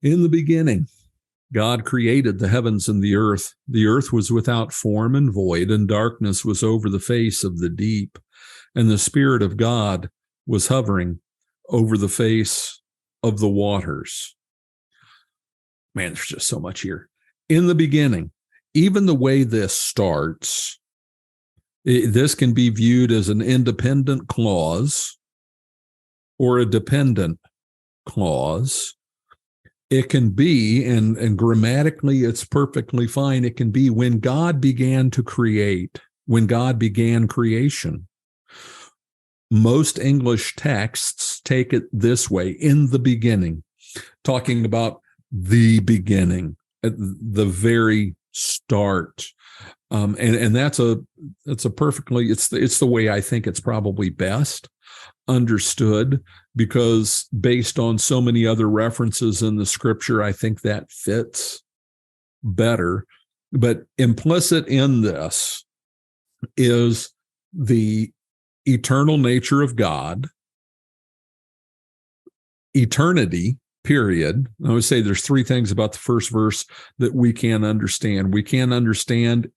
In the beginning, God created the heavens and the earth. The earth was without form and void, and darkness was over the face of the deep. And the Spirit of God was hovering over the face of the waters. Man, there's just so much here. In the beginning, even the way this starts, this can be viewed as an independent clause or a dependent clause. It can be, and grammatically it's perfectly fine, it can be when God began to create, when God began creation. Most English texts take it this way, in the beginning, talking about the beginning, at the very start. And that's a perfectly, it's the way I think it's probably best understood, because based on so many other references in the scripture, I think that fits better. But implicit in this is the eternal nature of God, eternity, period. I would say there's three things about the first verse that we can understand. We can understand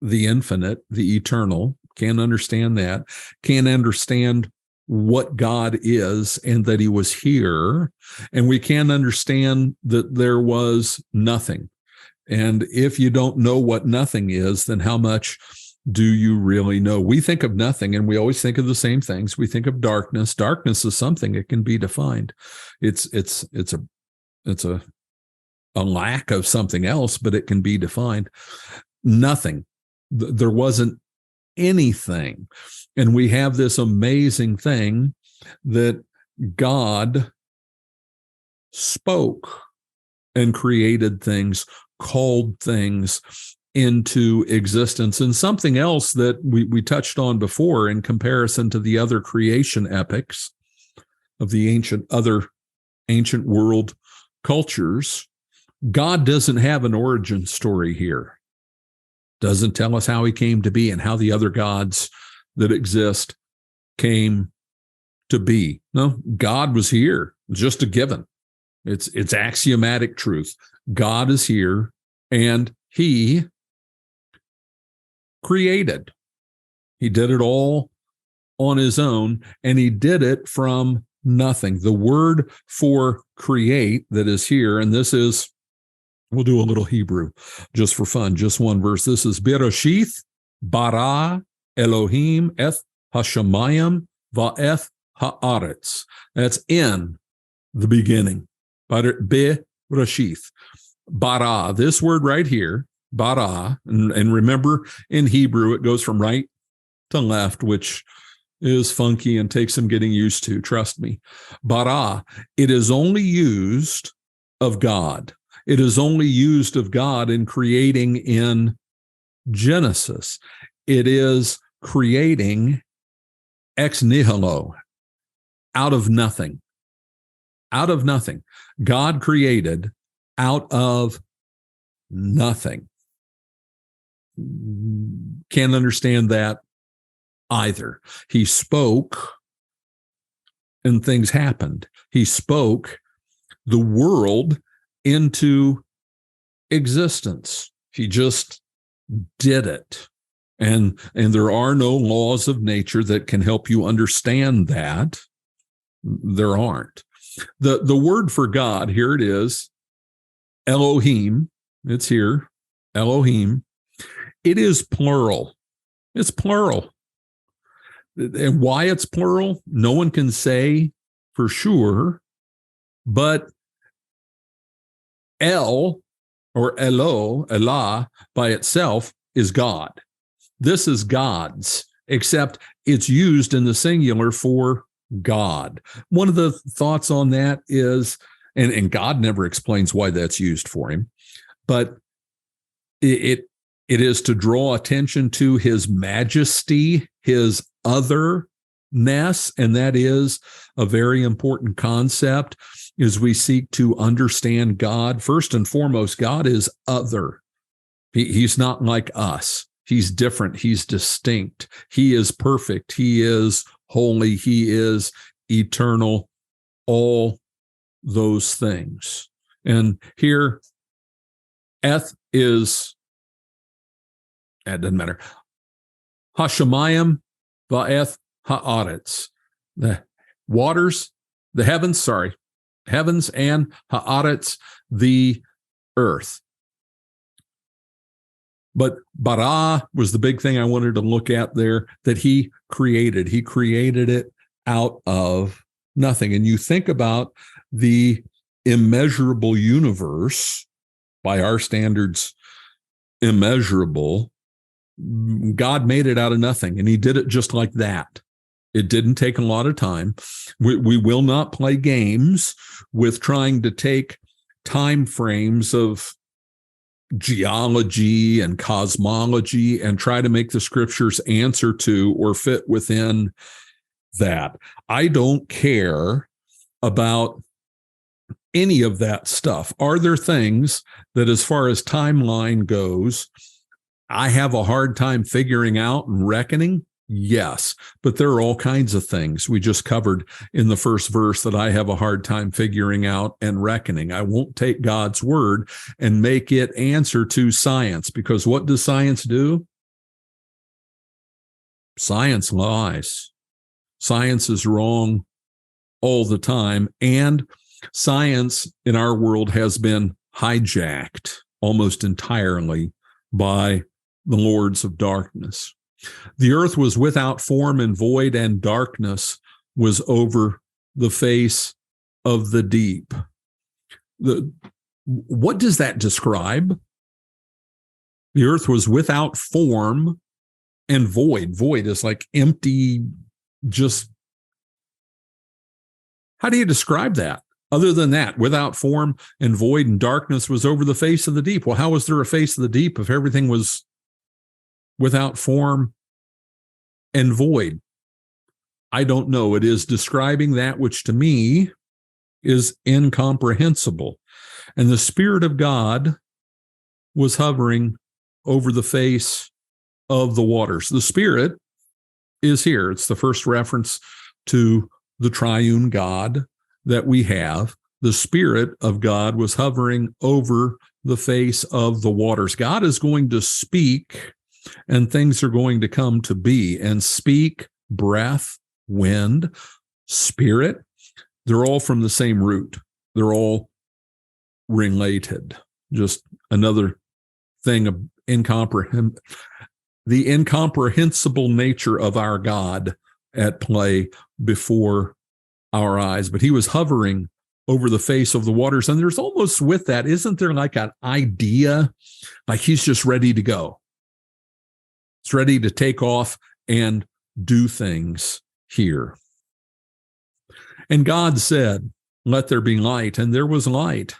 the infinite, the eternal, can understand that, can understand what God is and that he was here, and we can understand that there was nothing. And if you don't know what nothing is, then how much do you really know? We think of nothing and we always think of the same things. We think of darkness. Darkness is something that can be defined. It's a lack of something else, but it can be defined. Nothing. There wasn't anything. And we have this amazing thing that God spoke and created things, called things into existence. And something else that we touched on before in comparison to the other creation epics of the other ancient world cultures, God doesn't have an origin story here. Doesn't tell us how he came to be and how the other gods that exist came to be. No, God was here. It's just a given. It's axiomatic truth. God is here and he created. He did it all on his own, and he did it from nothing. The word for create that is here, and this is, we'll do a little Hebrew just for fun, just one verse. This is Bereshith bara Elohim eth hashamayim va'eth haaretz. That's in the beginning. Bereshith. Bara, this word right here, bara, and remember in Hebrew it goes from right to left, which is funky and takes some getting used to, trust me. Bara, it is only used of God. It is only used of God in creating in Genesis. It is creating ex nihilo, out of nothing. Out of nothing. God created out of nothing. Can't understand that either. He spoke and things happened. He spoke the world into existence. He just did it. And there are no laws of nature that can help you understand that. There aren't. The word for God, here it is, Elohim. It's here, Elohim. It is plural. It's plural. And why it's plural, no one can say for sure, but El or Elah by itself is God. This is God's, except it's used in the singular for God. One of the thoughts on that is, and God never explains why that's used for him, but it is to draw attention to his majesty, his otherness, and that is a very important concept as we seek to understand God. First and foremost, God is other. He's not like us. He's different. He's distinct. He is perfect. He is holy. He is eternal. All those things. And here, Eth is, that doesn't matter. Hashemayim va'eth ha'aretz. The waters, the heavens, heavens and ha'aretz, the earth. But bara was the big thing I wanted to look at there, that he created. He created it out of nothing. And you think about the immeasurable universe, by our standards, immeasurable. God made it out of nothing, and he did it just like that. It didn't take a lot of time. We will not play games with trying to take time frames of geology and cosmology and try to make the scriptures answer to or fit within that. I don't care about any of that stuff. Are there things that, as far as timeline goes, I have a hard time figuring out and reckoning? Yes, but there are all kinds of things we just covered in the first verse that I have a hard time figuring out and reckoning. I won't take God's word and make it answer to science, because what does science do? Science lies. Science is wrong all the time, and science in our world has been hijacked almost entirely by the lords of darkness. The earth was without form and void, and darkness was over the face of the deep. What does that describe? The earth was without form and void. Void is like empty, just, how do you describe that? Other than that, without form and void, and darkness was over the face of the deep. Well, how was there a face of the deep if everything was without form and void? I don't know. It is describing that which to me is incomprehensible. And the Spirit of God was hovering over the face of the waters. The Spirit is here. It's the first reference to the triune God that we have. The Spirit of God was hovering over the face of the waters. God is going to speak, and things are going to come to be. And speak, breath, wind, spirit, they're all from the same root. They're all related. Just another thing of the incomprehensible nature of our God at play before our eyes. But he was hovering over the face of the waters. And there's almost with that, isn't there like an idea, like he's just ready to go? It's ready to take off and do things here. And God said, "Let there be light," and there was light.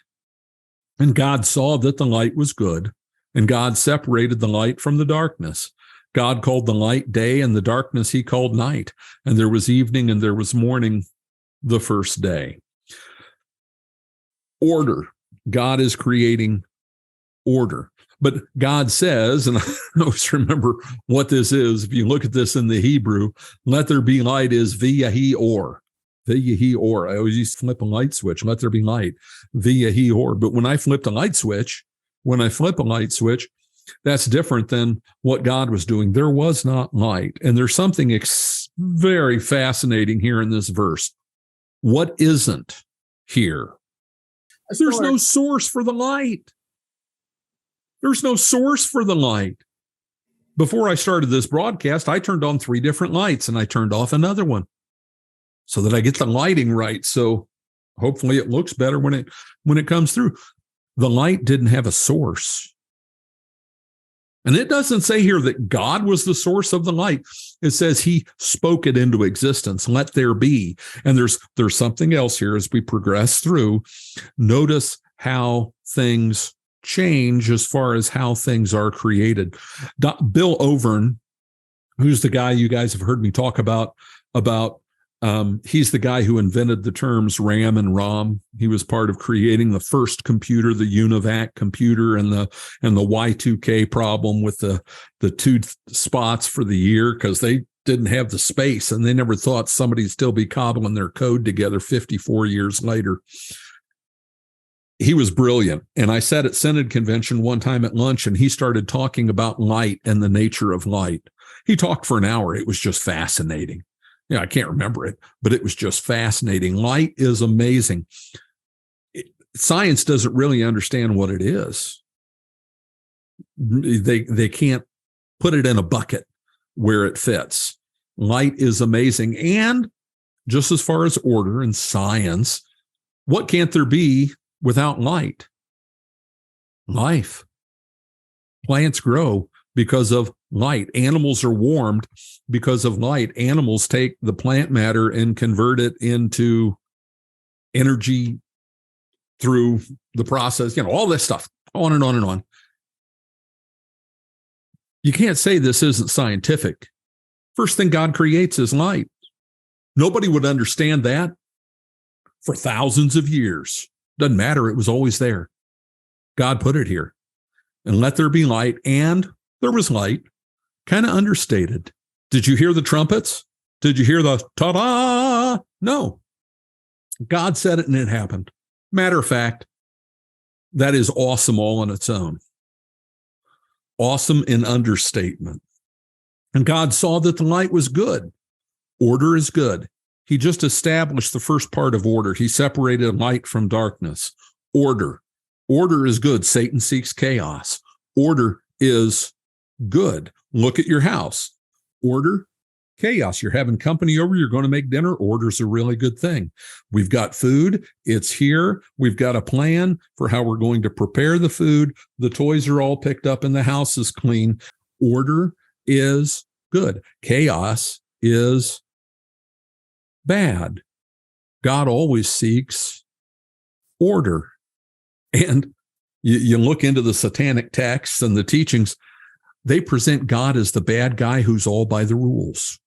And God saw that the light was good, and God separated the light from the darkness. God called the light day, and the darkness he called night. And there was evening and there was morning the first day. Order. God is creating order. But God says, and I always remember what this is, if you look at this in the Hebrew, let there be light is viyahi or. Viyahi or. I always used to flip a light switch, let there be light. Viyahi or. But when I flip a light switch, that's different than what God was doing. There was not light. And there's something very fascinating here in this verse. What isn't here? There's no source for the light. There's no source for the light. Before I started this broadcast, I turned on 3 different lights and I turned off another one so that I get the lighting right. So hopefully it looks better when it comes through. The light didn't have a source. And it doesn't say here that God was the source of the light. It says he spoke it into existence. Let there be. And there's something else here as we progress through. Notice how things change as far as how things are created. Bill Overn, who's the guy you guys have heard me talk about, he's the guy who invented the terms RAM and ROM. He was part of creating the first computer, the UNIVAC computer, and the Y2K problem with the 2 spots for the year, because they didn't have the space and they never thought somebody'd still be cobbling their code together 54 years later. he was brilliant. And I sat at Synod Convention one time at lunch, and he started talking about light and the nature of light. He talked for an hour. It was just fascinating. Yeah, I can't remember it, but it was just fascinating. Light is amazing. Science doesn't really understand what it is. They can't put it in a bucket where it fits. Light is amazing. And just as far as order and science, what can't there be without light? Life. Plants grow because of light. Animals are warmed because of light. Animals take the plant matter and convert it into energy through the process, all this stuff, on and on and on. You can't say this isn't scientific. First thing God creates is light. Nobody would understand that for thousands of years. Doesn't matter. It was always there. God put it here. And let there be light. And there was light. Kind of understated. Did you hear the trumpets? Did you hear the ta-da? No. God said it and it happened. Matter of fact, that is awesome all on its own. Awesome in understatement. And God saw that the light was good. Order is good. He just established the first part of order. He separated light from darkness. Order. Order is good. Satan seeks chaos. Order is good. Look at your house. Order, chaos. You're having company over. You're going to make dinner. Order's a really good thing. We've got food. It's here. We've got a plan for how we're going to prepare the food. The toys are all picked up and the house is clean. Order is good. Chaos is bad. God always seeks order. And you look into the satanic texts and the teachings, they present God as the bad guy who's all by the rules.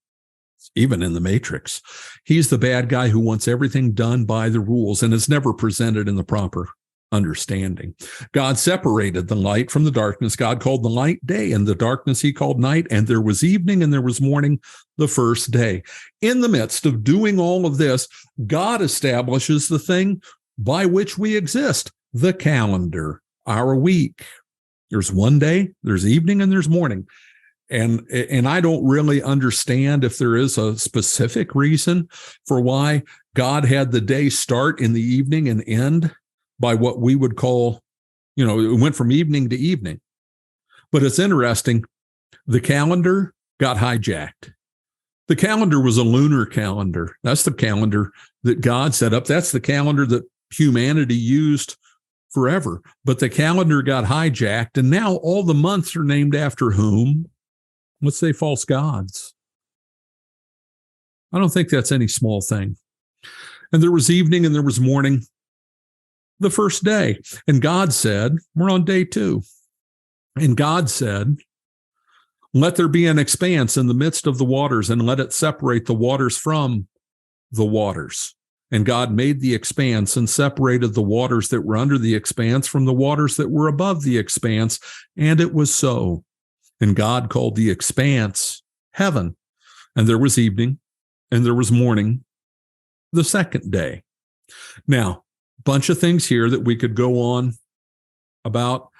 Even in the Matrix, he's the bad guy who wants everything done by the rules and is never presented in the proper understanding. God separated the light from the darkness. God called the light day, and the darkness he called night, and there was evening and there was morning the first day. In the midst of doing all of this, God establishes the thing by which we exist, the calendar, our week. There's one day, there's evening, and there's morning. And I don't really understand if there is a specific reason for why God had the day start in the evening and end by what we would call, it went from evening to evening. But it's interesting. The calendar got hijacked. The calendar was a lunar calendar. That's the calendar that God set up. That's the calendar that humanity used forever. But the calendar got hijacked, and now all the months are named after whom? Let's say false gods. I don't think that's any small thing. And there was evening and there was morning the first day. And God said, we're on day 2. And God said, let there be an expanse in the midst of the waters, and let it separate the waters from the waters. And God made the expanse and separated the waters that were under the expanse from the waters that were above the expanse. And it was so. And God called the expanse heaven. And there was evening and there was morning the second day. Now, a bunch of things here that we could go on about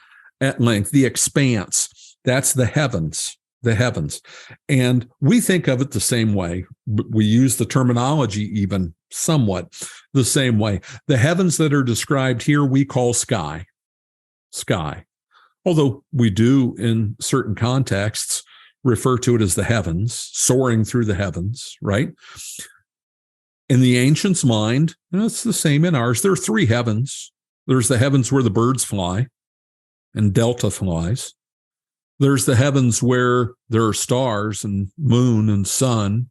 at length. The expanse, that's the heavens. And we think of it the same way. We use the terminology even somewhat the same way. The heavens that are described here, we call sky. Although we do, in certain contexts, refer to it as the heavens, soaring through the heavens, right? In the ancients' mind, it's the same in ours. There are 3 heavens. There's the heavens where the birds fly, and Delta flies. There's the heavens where there are stars and moon and sun,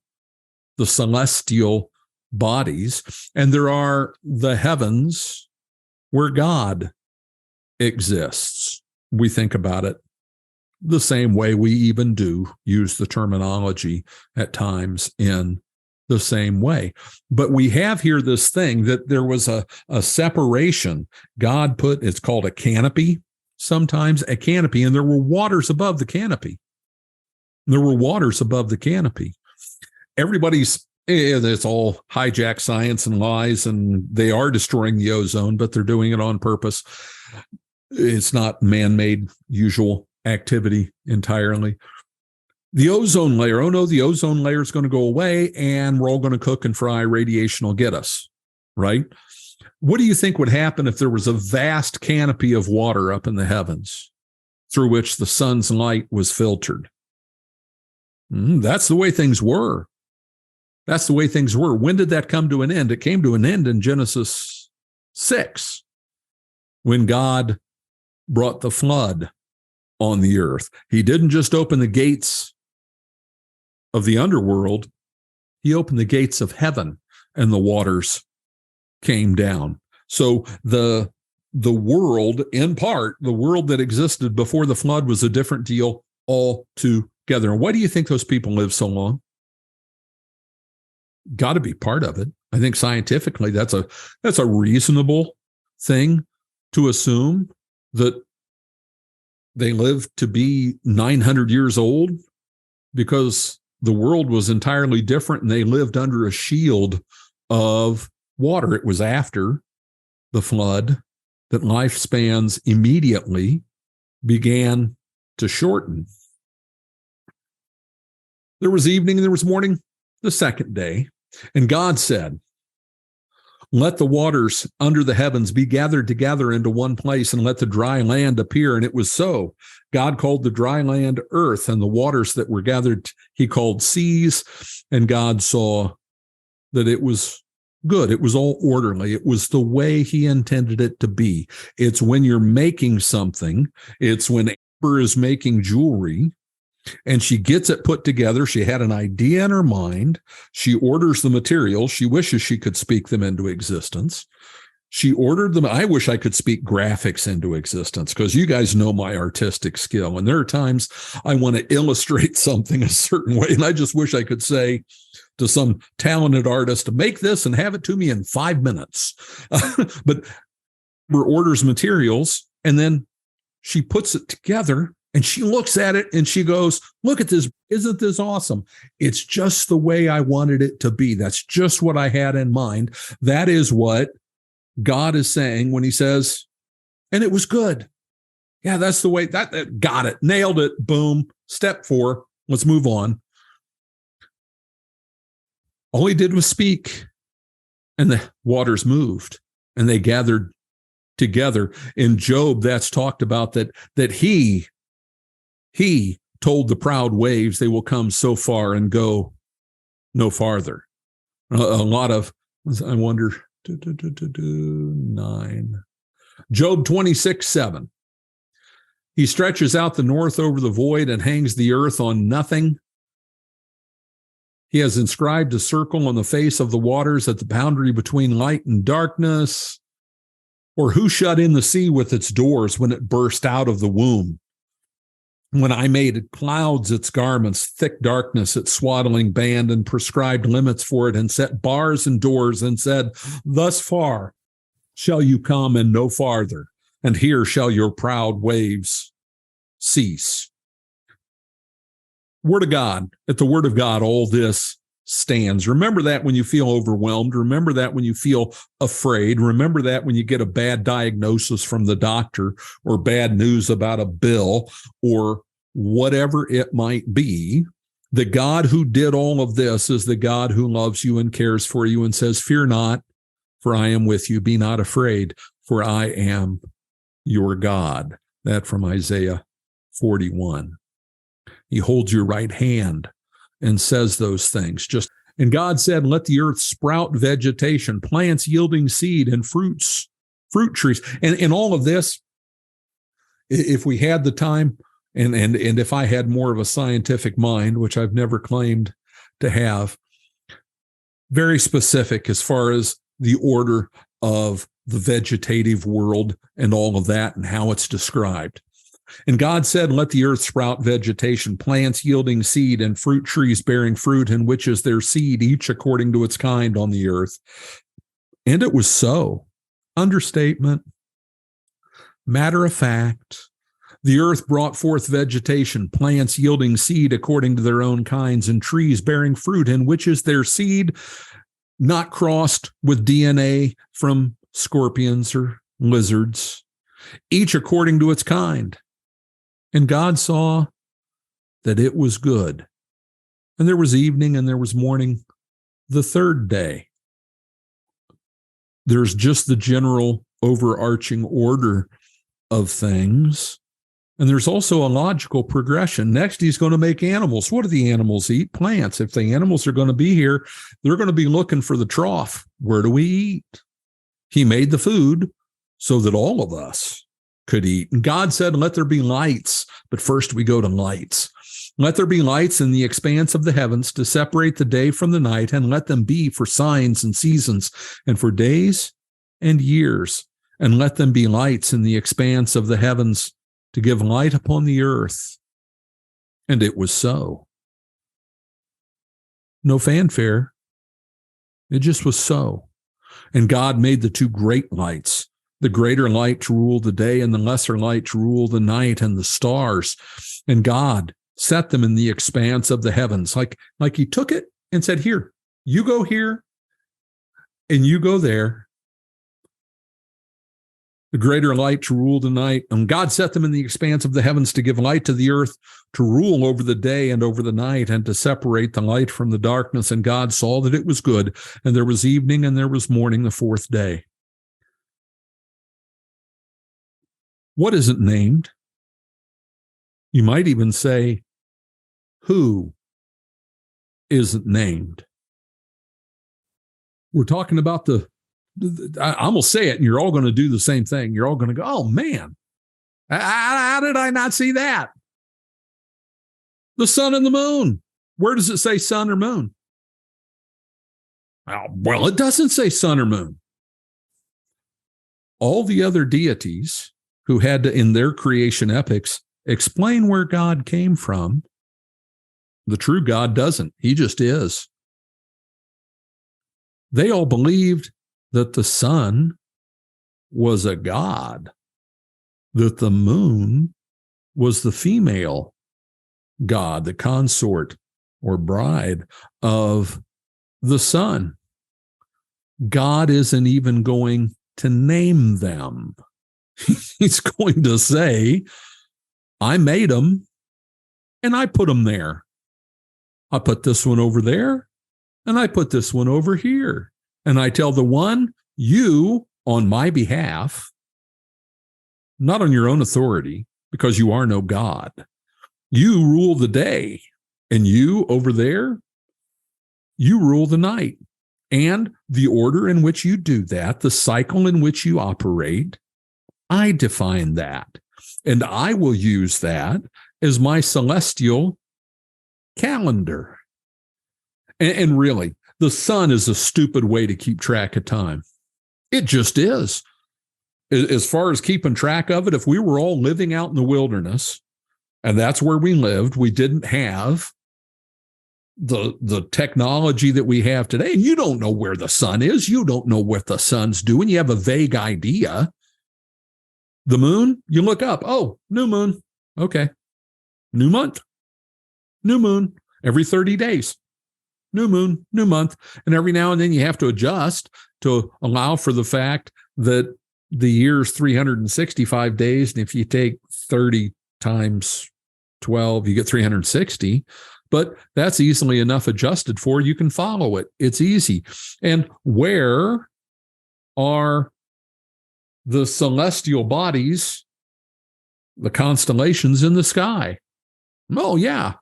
the celestial bodies. And there are the heavens where God exists. We think about it the same way. We even do use the terminology at times in the same way. But we have here this thing that there was a separation. God put, it's called a canopy, sometimes a canopy, and there were waters above the canopy. Everybody's It's all hijack science and lies, and they are destroying the ozone, but they're doing it on purpose. It's not man-made usual activity entirely. The ozone layer, oh no, the ozone layer is going to go away and we're all going to cook and fry. Radiation will get us, right? What do you think would happen if there was a vast canopy of water up in the heavens through which the sun's light was filtered? That's the way things were. That's the way things were. When did that come to an end? It came to an end in Genesis 6, when God brought the flood on the earth. He didn't just open the gates of the underworld. He opened the gates of heaven, and the waters came down. So the world, in part, the world that existed before the flood was a different deal altogether. And why do you think those people live so long? Got to be part of it. I think scientifically that's a reasonable thing to assume, that they lived to be 900 years old, because the world was entirely different and they lived under a shield of water. It was after the flood that lifespans immediately began to shorten. There was evening and there was morning the second day, and God said, "Let the waters under the heavens be gathered together into one place, and let the dry land appear." And it was so. God called the dry land earth, and the waters that were gathered he called seas. And God saw that it was good. It was all orderly. It was the way he intended it to be. It's when you're making something, it's when Amber is making jewelry, and she gets it put together. She had an idea in her mind. She orders the materials. She wishes she could speak them into existence. She ordered them. I wish I could speak graphics into existence, because you guys know my artistic skill. And there are times I want to illustrate something a certain way, and I just wish I could say to some talented artist, make this and have it to me in 5 minutes. But Amber orders materials, and then she puts it together. And she looks at it and she goes, "Look at this. Isn't this awesome? It's just the way I wanted it to be. That's just what I had in mind." That is what God is saying when he says, "And it was good." Yeah, that's the way that got it. Nailed it. Boom. Step 4. Let's move on. All he did was speak, and the waters moved and they gathered together. In Job, that's talked about that he told the proud waves they will come so far and go no farther. A lot of, I wonder, 9. Job 26:7. He stretches out the north over the void and hangs the earth on nothing. He has inscribed a circle on the face of the waters at the boundary between light and darkness. Or who shut in the sea with its doors when it burst out of the womb? When I made clouds its garments, thick darkness its swaddling band, and prescribed limits for it, and set bars and doors, and said, "Thus far shall you come and no farther, and here shall your proud waves cease." Word of God. At the word of God, all this stands. Remember that when you feel overwhelmed. Remember that when you feel afraid. Remember that when you get a bad diagnosis from the doctor, or bad news about a bill, or whatever it might be. The God who did all of this is the God who loves you and cares for you and says, "Fear not, for I am with you. Be not afraid, for I am your God." That from Isaiah 41. He holds your right hand and says those things. And God said, "Let the earth sprout vegetation, plants yielding seed, and fruit trees." And in all of this, if we had the time, and if I had more of a scientific mind, which I've never claimed to have, very specific as far as the order of the vegetative world and all of that and how it's described. And God said, "Let the earth sprout vegetation, plants yielding seed, and fruit trees bearing fruit, in which is their seed, each according to its kind on the earth." And it was so. Understatement. Matter of fact. The earth brought forth vegetation, plants yielding seed according to their own kinds, and trees bearing fruit, in which is their seed not crossed with DNA from scorpions or lizards, each according to its kind. And God saw that it was good. And there was evening and there was morning, the third day. There's just the general overarching order of things. And there's also a logical progression. Next, he's going to make animals. What do the animals eat? Plants. If the animals are going to be here, they're going to be looking for the trough. Where do we eat? He made the food so that all of us could eat. And God said, let there be lights. But first we go to lights. Let there be lights in the expanse of the heavens to separate the day from the night, and let them be for signs and seasons and for days and years. And let them be lights in the expanse of the heavens to give light upon the earth. And it was so. No fanfare. It just was so. And God made the two great lights, the greater light to rule the day and the lesser light to rule the night, and the stars. And God set them in the expanse of the heavens. Like he took it and said, here, you go here and you go there. The greater light to rule the night. And God set them in the expanse of the heavens to give light to the earth, to rule over the day and over the night, and to separate the light from the darkness. And God saw that it was good. And there was evening and there was morning, the fourth day. What is it named? You might even say, who isn't named? We're talking about I'm going to say it, and you're all going to do the same thing. You're all going to go, oh, man, how did I not see that? The sun and the moon. Where does it say sun or moon? Well, it doesn't say sun or moon. All the other deities who had to, in their creation epics, explain where God came from, the true God doesn't. He just is. They all believed that the sun was a god, that the moon was the female god, the consort or bride of the sun. God isn't even going to name them. He's going to say, I made them and I put them there. I put this one over there and I put this one over here. And I tell the one, you, on my behalf, not on your own authority, because you are no God. You rule the day, and you over there, you rule the night. And the order in which you do that, the cycle in which you operate, I define that. And I will use that as my celestial calendar. And really, the sun is a stupid way to keep track of time. It just is. As far as keeping track of it, if we were all living out in the wilderness, and that's where we lived, we didn't have the technology that we have today. And you don't know where the sun is. You don't know what the sun's doing. You have a vague idea. The moon, you look up. Oh, new moon. Okay. New month. New moon. Every 30 days. New moon, new month. And every now and then you have to adjust to allow for the fact that the year's 365 days. And if you take 30 times 12, you get 360. But that's easily enough adjusted for. You can follow it. It's easy. And where are the celestial bodies, the constellations in the sky? Oh, yeah.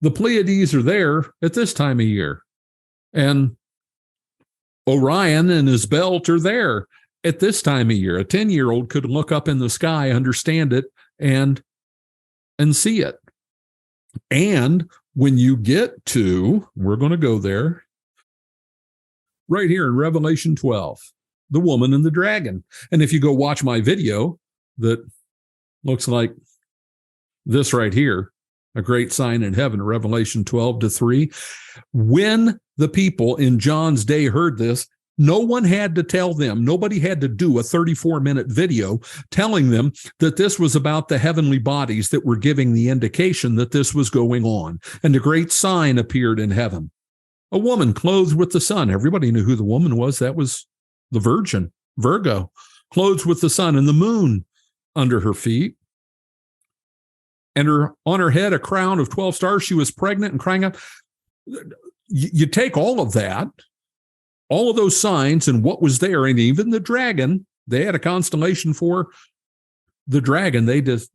The Pleiades are there at this time of year. And Orion and his belt are there at this time of year. A 10-year-old could look up in the sky, understand it, and see it. And when you get to, we're going to go there, right here in Revelation 12, the woman and the dragon. And if you go watch my video that looks like this right here, a great sign in heaven, Revelation 12:3. When the people in John's day heard this, No one had to tell them. Nobody had to do a 34-minute video telling them that this was about the heavenly bodies that were giving the indication that this was going on. And a great sign appeared in heaven. A woman clothed with the sun. Everybody knew who the woman was. That was the Virgin, Virgo, clothed with the sun and the moon under her feet. And on her head, a crown of 12 stars. She was pregnant and crying out. You take all of that, all of those signs and what was there, and even the dragon, they had a constellation for the dragon. They just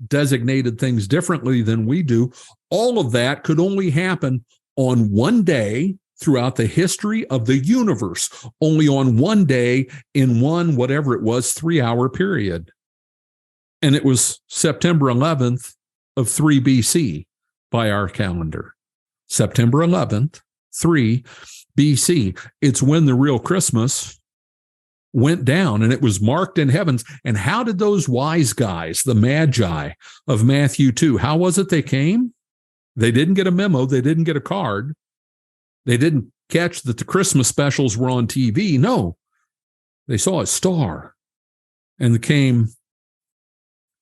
designated things differently than we do. All of that could only happen on one day throughout the history of the universe, only on one day in one, whatever it was, 3-hour period. And it was September 11th of 3 BC by our calendar. September 11th, 3 BC. It's when the real Christmas went down, and it was marked in heavens. And how did those wise guys, the Magi of Matthew 2, how was it they came? They didn't get a memo. They didn't get a card. They didn't catch that the Christmas specials were on TV. No, they saw a star and they came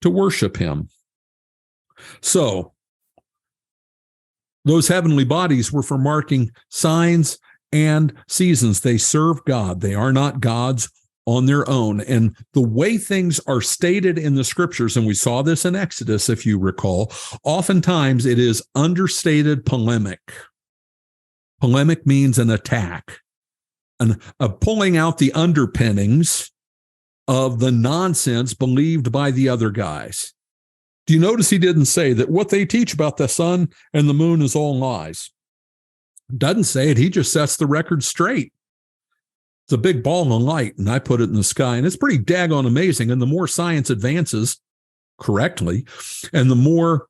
to worship him. So those heavenly bodies were for marking signs and seasons. They serve God. They are not gods on their own. And the way things are stated in the scriptures, and we saw this in Exodus, if you recall, oftentimes it is understated polemic. Polemic means an attack, a pulling out the underpinnings of the nonsense believed by the other guys. Do you notice he didn't say that what they teach about the sun and the moon is all lies? Doesn't say it. He just sets the record straight. It's a big ball of light, and I put it in the sky, and it's pretty daggone amazing. And the more science advances correctly, and the more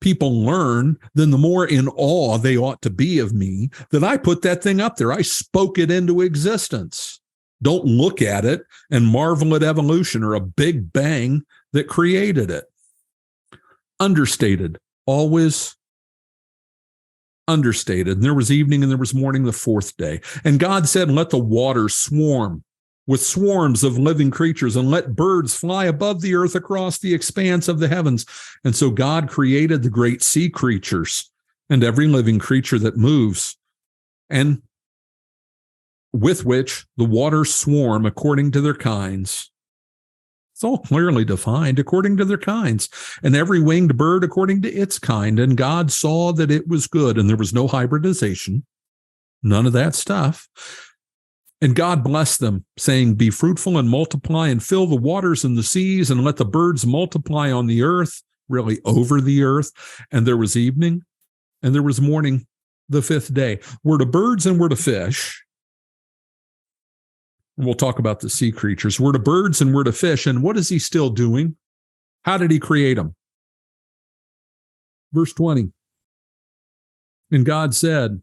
people learn, then the more in awe they ought to be of me that I put that thing up there. I spoke it into existence. Don't look at it and marvel at evolution or a big bang that created it. Understated, always understated. And there was evening and there was morning the fourth day. And God said, let the waters swarm with swarms of living creatures, and let birds fly above the earth across the expanse of the heavens. And so God created the great sea creatures and every living creature that moves, and with which the waters swarm according to their kinds. It's all clearly defined according to their kinds, and every winged bird according to its kind. And God saw that it was good, and there was no hybridization, none of that stuff. And God blessed them, saying, be fruitful and multiply and fill the waters and the seas, and let the birds multiply on the earth, really over the earth. And there was evening and there was morning the fifth day. We're to birds and we're to fish. And we'll talk about the sea creatures. We're to birds and we're to fish. And what is he still doing? How did he create them? Verse 20. And God said,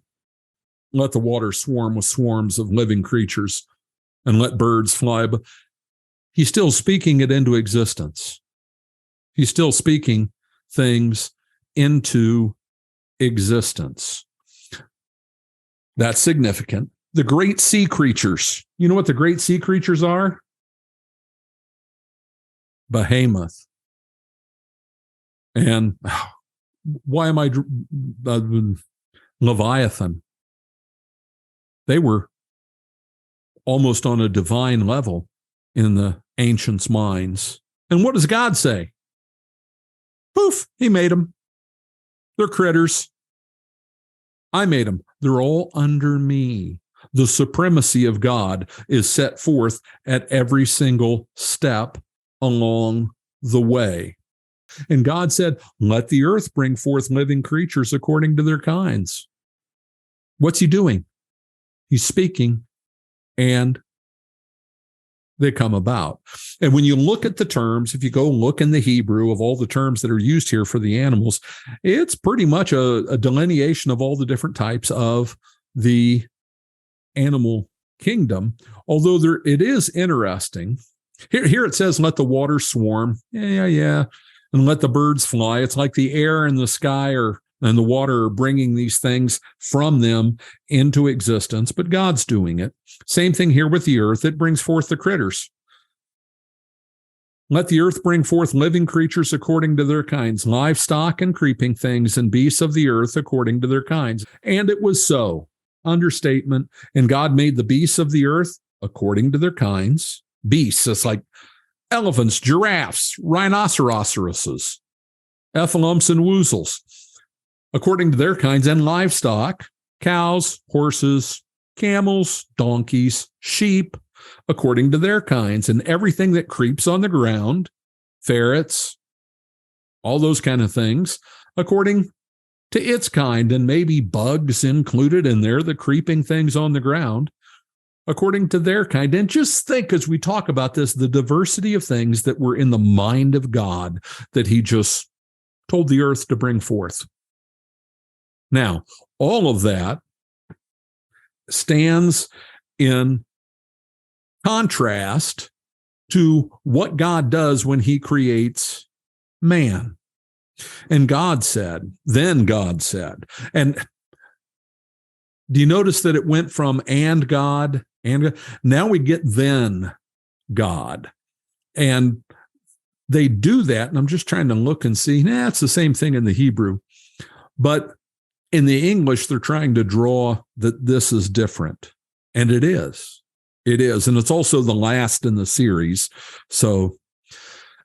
let the water swarm with swarms of living creatures, and let birds fly. But he's still speaking it into existence. He's still speaking things into existence. That's significant. The great sea creatures. You know what the great sea creatures are? Behemoth. And why am I Leviathan? They were almost on a divine level in the ancients' minds. And what does God say? Poof, he made them. They're critters. I made them. They're all under me. The supremacy of God is set forth at every single step along the way. And God said, let the earth bring forth living creatures according to their kinds. What's he doing? He's speaking, and they come about. And when you look at the terms, if you go look in the Hebrew of all the terms that are used here for the animals, it's pretty much a delineation of all the different types of the animal kingdom. Although it is interesting. Here it says, let the water swarm. Yeah. And let the birds fly. It's like the air and the sky are and the water are bringing these things from them into existence, but God's doing it. Same thing here with the earth. It brings forth the critters. Let the earth bring forth living creatures according to their kinds, livestock and creeping things, and beasts of the earth according to their kinds. And it was so. Understatement. And God made the beasts of the earth according to their kinds. Beasts, it's like elephants, giraffes, rhinoceroses, ephalumps, and woozles, according to their kinds, and livestock, cows, horses, camels, donkeys, sheep, according to their kinds, and everything that creeps on the ground, ferrets, all those kind of things, according to its kind, and maybe bugs included in there, the creeping things on the ground, according to their kind. And just think, as we talk about this, the diversity of things that were in the mind of God that he just told the earth to bring forth. Now, all of that stands in contrast to what God does when he creates man. And then God said, and do you notice that it went from and God, now we get then God. And they do that, and I'm just trying to look and see, it's the same thing in the Hebrew. But in the English, they're trying to draw that this is different. And it is. It is. And it's also the last in the series. So,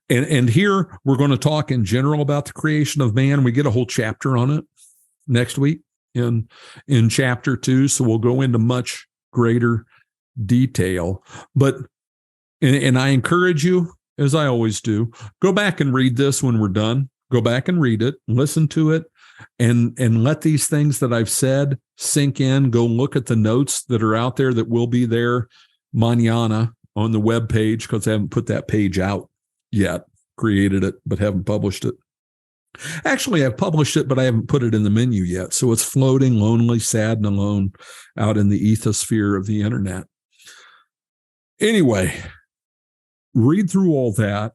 and here we're going to talk in general about the creation of man. We get a whole chapter on it next week in chapter 2. So we'll go into much greater detail. But, and I encourage you, as I always do, go back and read this when we're done. Go back and read it, listen to it, and let these things that I've said sink in. Go look at the notes that are out there that will be there mañana on the web page, because I haven't put that page out yet. Created it, but haven't published it. Actually, I've published it, but I haven't put it in the menu yet. So it's floating lonely, sad, and alone out in the ethosphere of the internet. Anyway, read through all that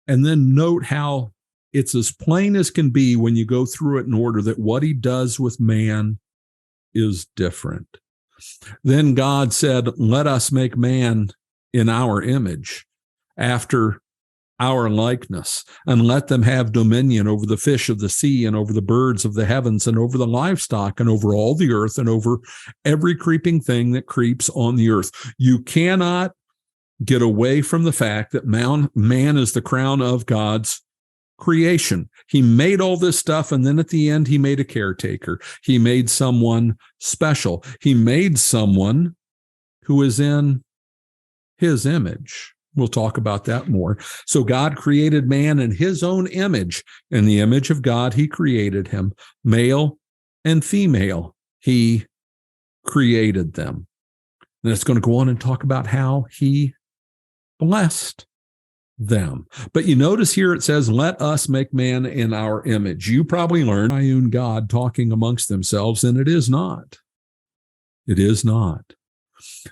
and then note how it's as plain as can be when you go through it in order that what he does with man is different. Then God said, let us make man in our image, after our likeness, and let them have dominion over the fish of the sea, and over the birds of the heavens, and over the livestock, and over all the earth, and over every creeping thing that creeps on the earth. You cannot get away from the fact that man is the crown of God's creation. He made all this stuff, and then at the end, he made a caretaker. He made someone special. He made someone who is in his image. We'll talk about that more. So God created man in his own image. In the image of God, he created him. Male and female, he created them. And it's going to go on and talk about how he blessed them. But you notice here it says, let us make man in our image. You probably learned triune God talking amongst themselves, and it is not. It is not.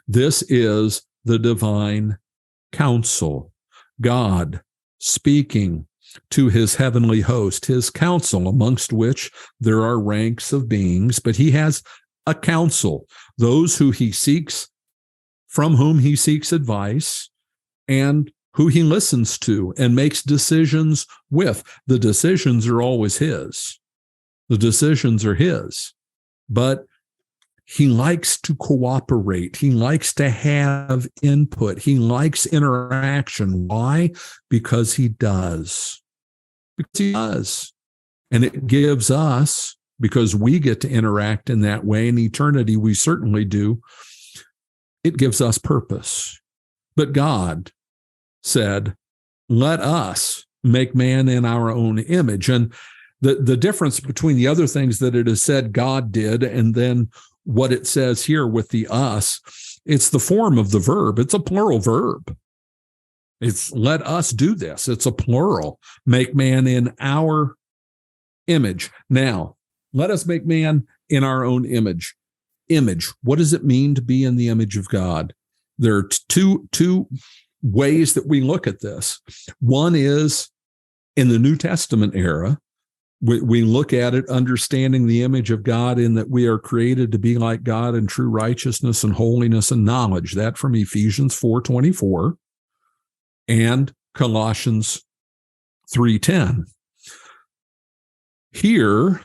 This is the divine counsel. God speaking to his heavenly host, his counsel, amongst which there are ranks of beings, but he has a counsel, those who he seeks, from whom he seeks advice, and who he listens to and makes decisions with. The decisions are always his. The decisions are his. But he likes to cooperate. He likes to have input. He likes interaction. Why? Because he does. Because he does. And it gives us, because we get to interact in that way in eternity, we certainly do, it gives us purpose. But God said, let us make man in our own image. And the difference between the other things that it has said God did and then what it says here with the us, it's the form of the verb. It's a plural verb. It's let us do this. It's a plural. Make man in our image. Now, let us make man in our own image. Image. What does it mean to be in the image of God? There are two ways that we look at this. One is in the New Testament era, We look at it understanding the image of God in that we are created to be like God in true righteousness and holiness and knowledge. That from Ephesians 4:24 and Colossians 3:10. Here,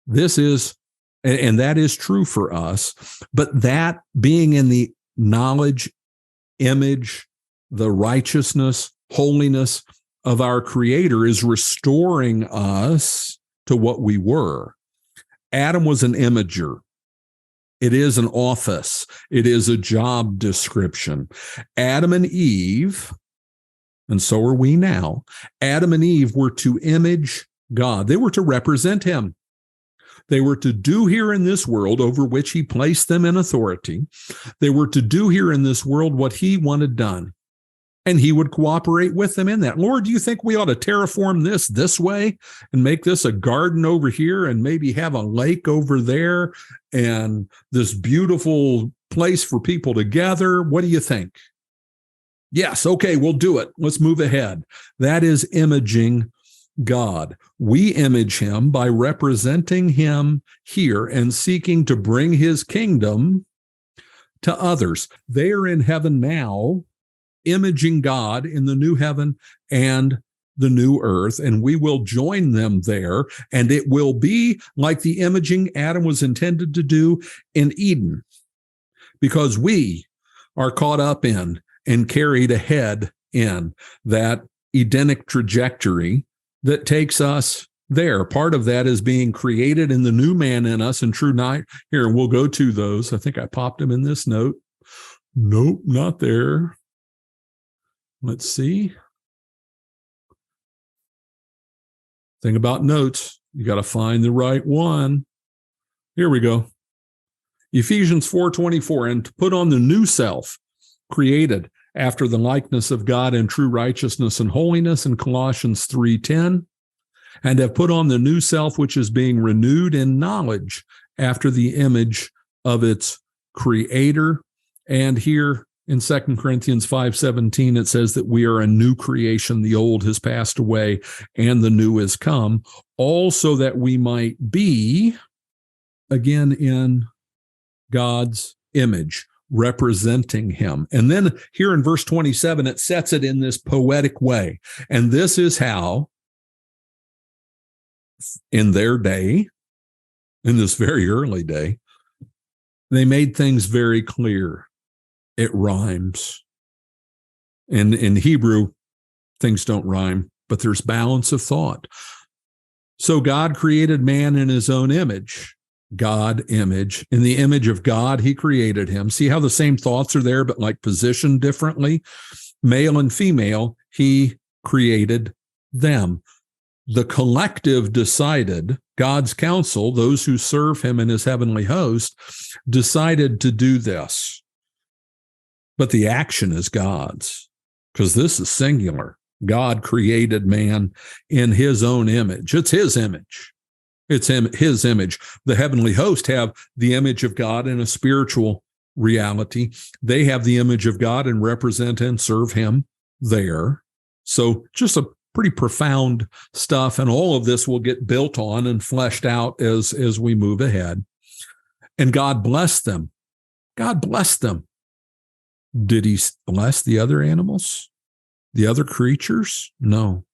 this is, and that is true for us, but that being in the knowledge, image, the righteousness, holiness of our Creator is restoring us to what we were. Adam was an imager. It is an office. It is a job description. Adam and Eve, and so are we now, Adam and Eve were to image God. They were to represent him. They were to do here in this world over which he placed them in authority. They were to do here in this world what he wanted done. And he would cooperate with them in that. Lord, do you think we ought to terraform this way and make this a garden over here and maybe have a lake over there and this beautiful place for people to gather? What do you think? Yes, okay, we'll do it. Let's move ahead. That is imaging God. We image him by representing him here and seeking to bring his kingdom to others. They are in heaven now, imaging God in the new heaven and the new earth, and we will join them there, and it will be like the imaging Adam was intended to do in Eden, because we are caught up in and carried ahead in that Edenic trajectory that takes us there. Part of that is being created in the new man in us in true night. Here, and we'll go to those. I think I popped them in this note. Nope, not there. Let's see. Thing about notes, you got to find the right one. Here we go. Ephesians 4:24, and to put on the new self, created after the likeness of God in true righteousness and holiness, in Colossians 3:10, and have put on the new self, which is being renewed in knowledge after the image of its creator. And here in 2 Corinthians 5:17, it says that we are a new creation. The old has passed away and the new has come, also that we might be again in God's image, representing him. And then here in verse 27, it sets it in this poetic way. And this is how, in their day, in this very early day, they made things very clear. It rhymes. And in Hebrew, things don't rhyme, but there's balance of thought. So God created man in his own image. God image. In the image of God, he created him. See how the same thoughts are there, but like positioned differently? Male and female, he created them. The collective decided, God's council, those who serve him in his heavenly host, decided to do this. But the action is God's, because this is singular. God created man in his own image. It's his image. It's his image. The heavenly host have the image of God in a spiritual reality. They have the image of God and represent and serve him there. So just a pretty profound stuff. And all of this will get built on and fleshed out as we move ahead. And God blessed them. God blessed them. Did he bless the other animals? The other creatures? No.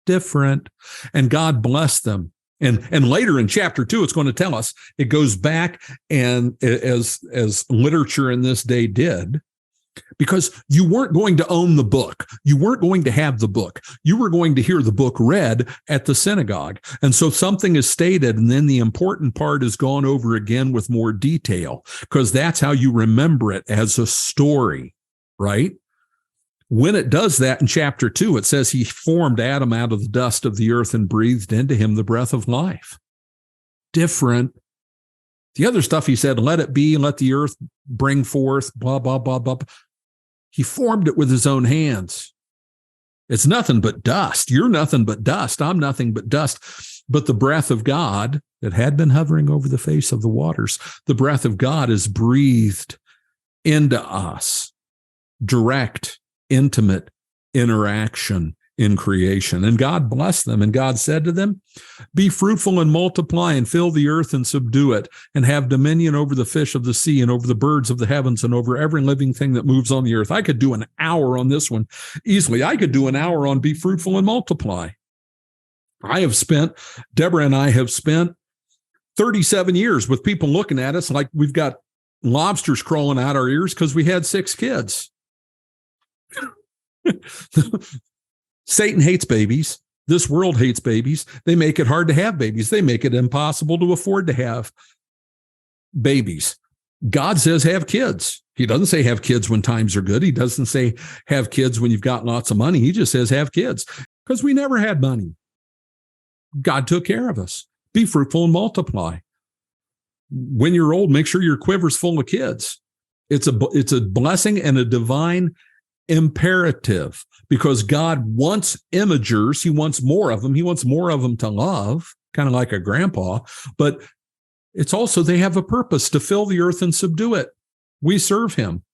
Different. And God blessed them. And later in chapter 2, it's going to tell us, it goes back and as literature in this day did, because you weren't going to own the book. You weren't going to have the book. You were going to hear the book read at the synagogue. And so something is stated, and then the important part is gone over again with more detail, because that's how you remember it as a story, right? When it does that in chapter 2, it says he formed Adam out of the dust of the earth and breathed into him the breath of life. Different. The other stuff he said, let it be, let the earth bring forth, blah, blah, blah, blah. He formed it with his own hands. It's nothing but dust. You're nothing but dust. I'm nothing but dust. But the breath of God that had been hovering over the face of the waters, the breath of God is breathed into us. Direct, intimate interaction in creation. And God blessed them, and God said to them, be fruitful and multiply and fill the earth and subdue it, and have dominion over the fish of the sea and over the birds of the heavens and over every living thing that moves on the earth. I could do an hour on this one easily. I could do an hour on be fruitful and multiply. Deborah and I have spent 37 years with people looking at us like we've got lobsters crawling out our ears because we had 6 kids. Satan hates babies. This world hates babies. They make it hard to have babies. They make it impossible to afford to have babies. God says have kids. He doesn't say have kids when times are good. He doesn't say have kids when you've got lots of money. He just says have kids because we never had money. God took care of us. Be fruitful and multiply. When you're old, make sure your quiver's full of kids. It's a blessing and a divine imperative, because God wants imagers. He wants more of them. He wants more of them to love, kind of like a grandpa. But it's also, they have a purpose to fill the earth and subdue it. We serve him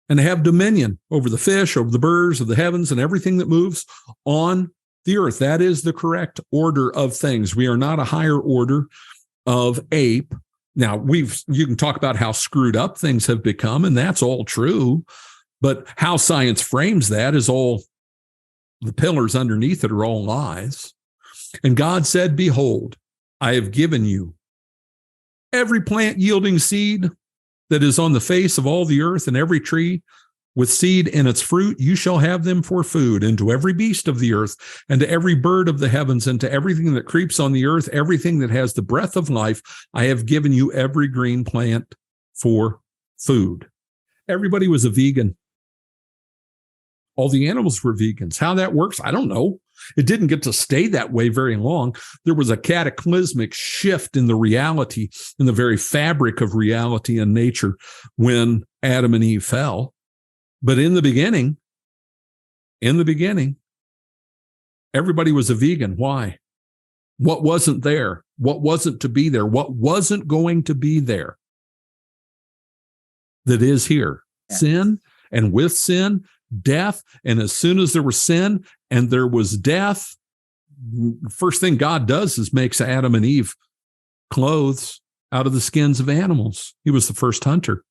and have dominion over the fish, over the birds of the heavens, and everything that moves on the earth. That is the correct order of things. We are not a higher order of ape. Now, you can talk about how screwed up things have become, and that's all true. But how science frames that is all, the pillars underneath it are all lies. And God said, behold, I have given you every plant yielding seed that is on the face of all the earth, and every tree with seed in its fruit, you shall have them for food, and to every beast of the earth, and to every bird of the heavens, and to everything that creeps on the earth, everything that has the breath of life, I have given you every green plant for food. Everybody was a vegan. All the animals were vegans. How that works, I don't know. It didn't get to stay that way very long. There was a cataclysmic shift in the reality, in the very fabric of reality and nature when Adam and Eve fell. But in the beginning, everybody was a vegan. Why? What wasn't there? What wasn't to be there? What wasn't going to be there that is here? Yeah. Sin, and with sin, death. And as soon as there was sin and there was death, first thing God does is makes Adam and Eve clothes out of the skins of animals. He was the first hunter.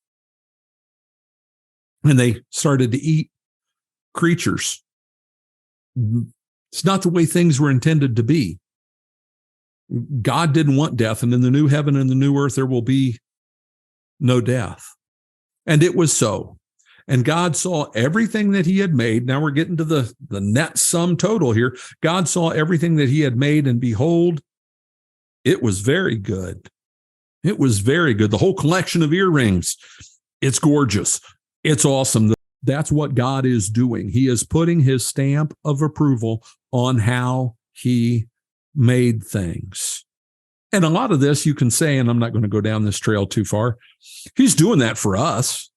And they started to eat creatures. It's not the way things were intended to be. God didn't want death. And in the new heaven and the new earth, there will be no death. And it was so. And God saw everything that he had made. Now we're getting to the net sum total here. God saw everything that he had made, and behold, it was very good. It was very good. The whole collection of earrings, it's gorgeous. It's awesome. That's what God is doing. He is putting his stamp of approval on how he made things. And a lot of this you can say, and I'm not going to go down this trail too far, he's doing that for us.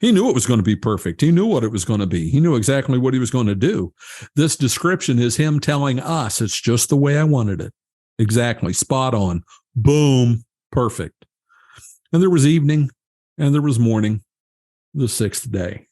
He knew it was going to be perfect. He knew what it was going to be. He knew exactly what he was going to do. This description is him telling us it's just the way I wanted it. Exactly. Spot on. Boom. Perfect. And there was evening and there was morning, the 6th day.